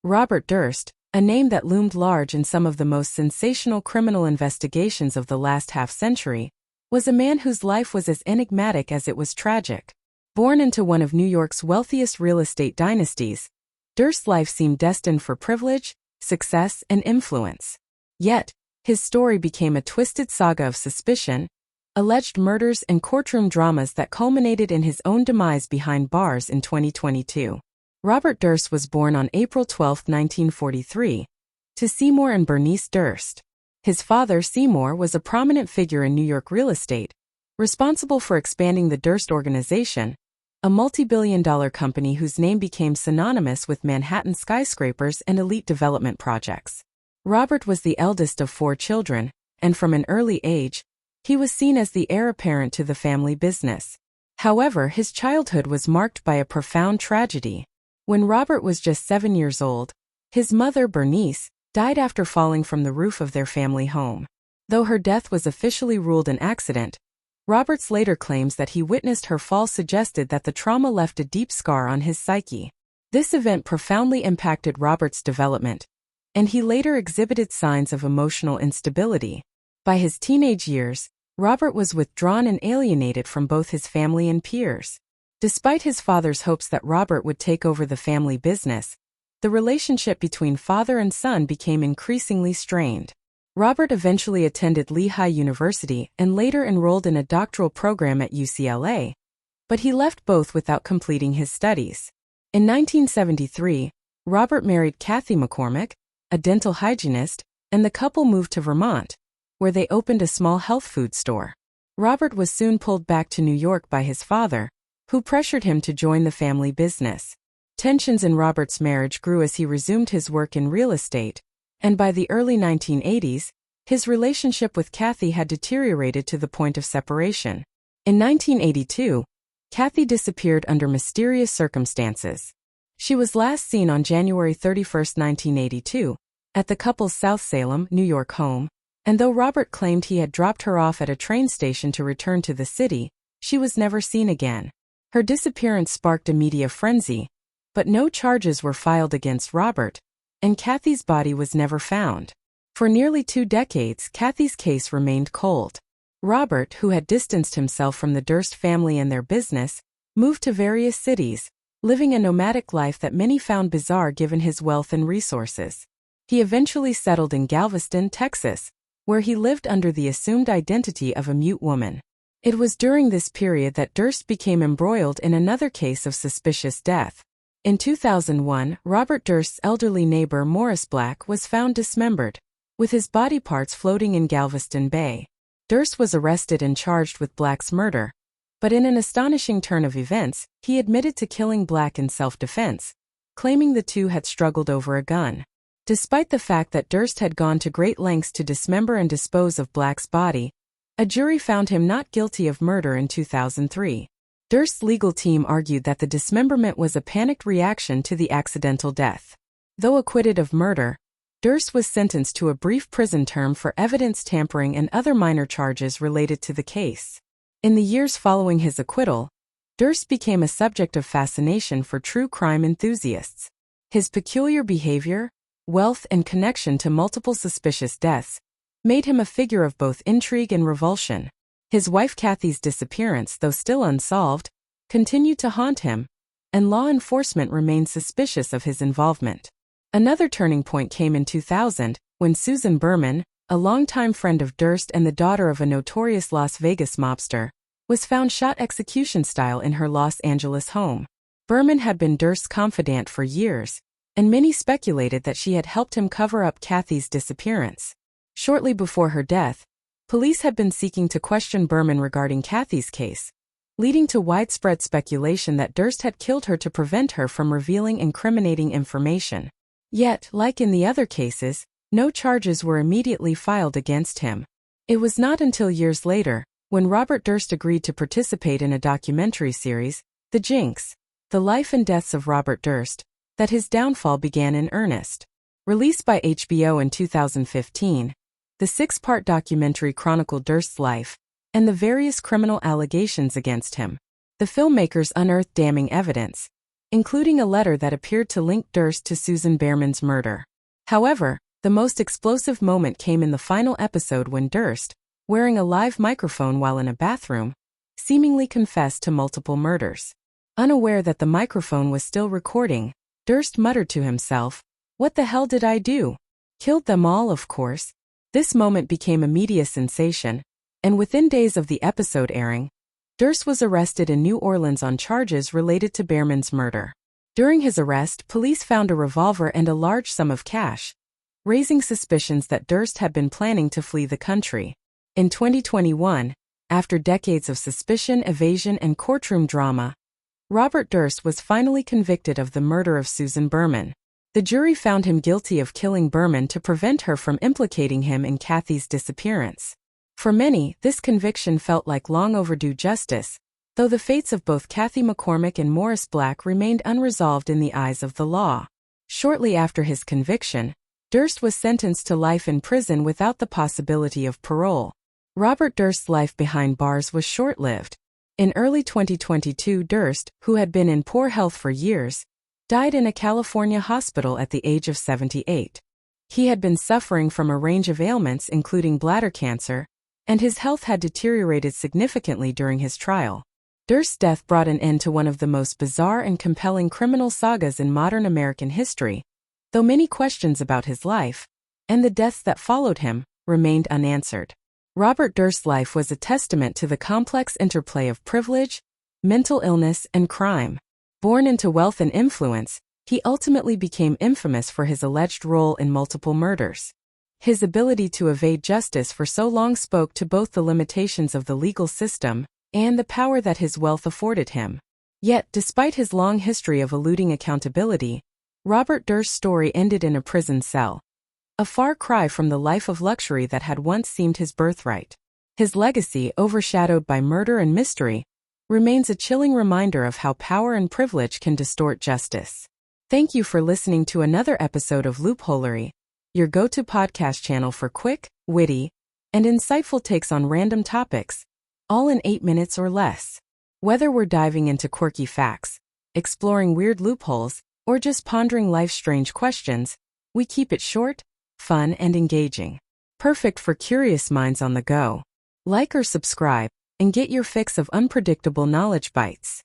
Robert Durst, a name that loomed large in some of the most sensational criminal investigations of the last half-century, was a man whose life was as enigmatic as it was tragic. Born into one of New York's wealthiest real estate dynasties, Durst's life seemed destined for privilege, success, and influence. Yet, his story became a twisted saga of suspicion, alleged murders, and courtroom dramas that culminated in his own demise behind bars in 2022. Robert Durst was born on April 12, 1943, to Seymour and Bernice Durst. His father, Seymour, was a prominent figure in New York real estate, responsible for expanding the Durst Organization, a multi-billion-dollar company whose name became synonymous with Manhattan skyscrapers and elite development projects. Robert was the eldest of 4 children, and from an early age, he was seen as the heir apparent to the family business. However, his childhood was marked by a profound tragedy. When Robert was just 7 years old, his mother, Bernice, died after falling from the roof of their family home. Though her death was officially ruled an accident, Robert's later claims that he witnessed her fall suggested that the trauma left a deep scar on his psyche. This event profoundly impacted Robert's development, and he later exhibited signs of emotional instability. By his teenage years, Robert was withdrawn and alienated from both his family and peers. Despite his father's hopes that Robert would take over the family business, the relationship between father and son became increasingly strained. Robert eventually attended Lehigh University and later enrolled in a doctoral program at UCLA, but he left both without completing his studies. In 1973, Robert married Kathie McCormack, a dental hygienist, and the couple moved to Vermont, where they opened a small health food store. Robert was soon pulled back to New York by his father, who pressured him to join the family business. Tensions in Robert's marriage grew as he resumed his work in real estate, and by the early 1980s, his relationship with Kathie had deteriorated to the point of separation. In 1982, Kathie disappeared under mysterious circumstances. She was last seen on January 31, 1982, at the couple's South Salem, New York home, and though Robert claimed he had dropped her off at a train station to return to the city, she was never seen again. Her disappearance sparked a media frenzy, but no charges were filed against Robert, and Kathie's body was never found. For nearly 2 decades, Kathie's case remained cold. Robert, who had distanced himself from the Durst family and their business, moved to various cities, living a nomadic life that many found bizarre given his wealth and resources. He eventually settled in Galveston, Texas, where he lived under the assumed identity of a mute woman. It was during this period that Durst became embroiled in another case of suspicious death. In 2001, Robert Durst's elderly neighbor Morris Black was found dismembered, with his body parts floating in Galveston Bay. Durst was arrested and charged with Black's murder, but in an astonishing turn of events, he admitted to killing Black in self-defense, claiming the two had struggled over a gun. Despite the fact that Durst had gone to great lengths to dismember and dispose of Black's body, a jury found him not guilty of murder in 2003. Durst's legal team argued that the dismemberment was a panicked reaction to the accidental death. Though acquitted of murder, Durst was sentenced to a brief prison term for evidence tampering and other minor charges related to the case. In the years following his acquittal, Durst became a subject of fascination for true crime enthusiasts. His peculiar behavior, wealth, and connection to multiple suspicious deaths made him a figure of both intrigue and revulsion. His wife Kathie's disappearance, though still unsolved, continued to haunt him, and law enforcement remained suspicious of his involvement. Another turning point came in 2000, when Susan Berman, a longtime friend of Durst and the daughter of a notorious Las Vegas mobster, was found shot execution-style in her Los Angeles home. Berman had been Durst's confidant for years, and many speculated that she had helped him cover up Kathie's disappearance. Shortly before her death, police had been seeking to question Berman regarding Kathie's case, leading to widespread speculation that Durst had killed her to prevent her from revealing incriminating information. Yet, like in the other cases, no charges were immediately filed against him. It was not until years later, when Robert Durst agreed to participate in a documentary series, The Jinx, The Life and Deaths of Robert Durst, that his downfall began in earnest. Released by HBO in 2015, the 6-part documentary chronicled Durst's life and the various criminal allegations against him. The filmmakers unearthed damning evidence, including a letter that appeared to link Durst to Susan Berman's murder. However, the most explosive moment came in the final episode when Durst, wearing a live microphone while in a bathroom, seemingly confessed to multiple murders. Unaware that the microphone was still recording, Durst muttered to himself, "What the hell did I do? Killed them all, of course." This moment became a media sensation, and within days of the episode airing, Durst was arrested in New Orleans on charges related to Berman's murder. During his arrest, police found a revolver and a large sum of cash, raising suspicions that Durst had been planning to flee the country. In 2021, after decades of suspicion, evasion, and courtroom drama, Robert Durst was finally convicted of the murder of Susan Berman. The jury found him guilty of killing Berman to prevent her from implicating him in Kathie's disappearance. For many, this conviction felt like long overdue justice, though the fates of both Kathie McCormack and Morris Black remained unresolved in the eyes of the law. Shortly after his conviction, Durst was sentenced to life in prison without the possibility of parole. Robert Durst's life behind bars was short-lived. In early 2022, Durst, who had been in poor health for years, died in a California hospital at the age of 78. He had been suffering from a range of ailments including bladder cancer, and his health had deteriorated significantly during his trial. Durst's death brought an end to one of the most bizarre and compelling criminal sagas in modern American history, though many questions about his life, and the deaths that followed him, remained unanswered. Robert Durst's life was a testament to the complex interplay of privilege, mental illness, and crime. Born into wealth and influence, he ultimately became infamous for his alleged role in multiple murders. His ability to evade justice for so long spoke to both the limitations of the legal system and the power that his wealth afforded him. Yet, despite his long history of eluding accountability, Robert Durst's story ended in a prison cell, a far cry from the life of luxury that had once seemed his birthright. His legacy, overshadowed by murder and mystery, remains a chilling reminder of how power and privilege can distort justice. Thank you for listening to another episode of Loopholery, your go-to podcast channel for quick, witty, and insightful takes on random topics, all in 8 minutes or less. Whether we're diving into quirky facts, exploring weird loopholes, or just pondering life's strange questions, we keep it short, fun, and engaging. Perfect for curious minds on the go. Like or subscribe, and get your fix of unpredictable knowledge bites.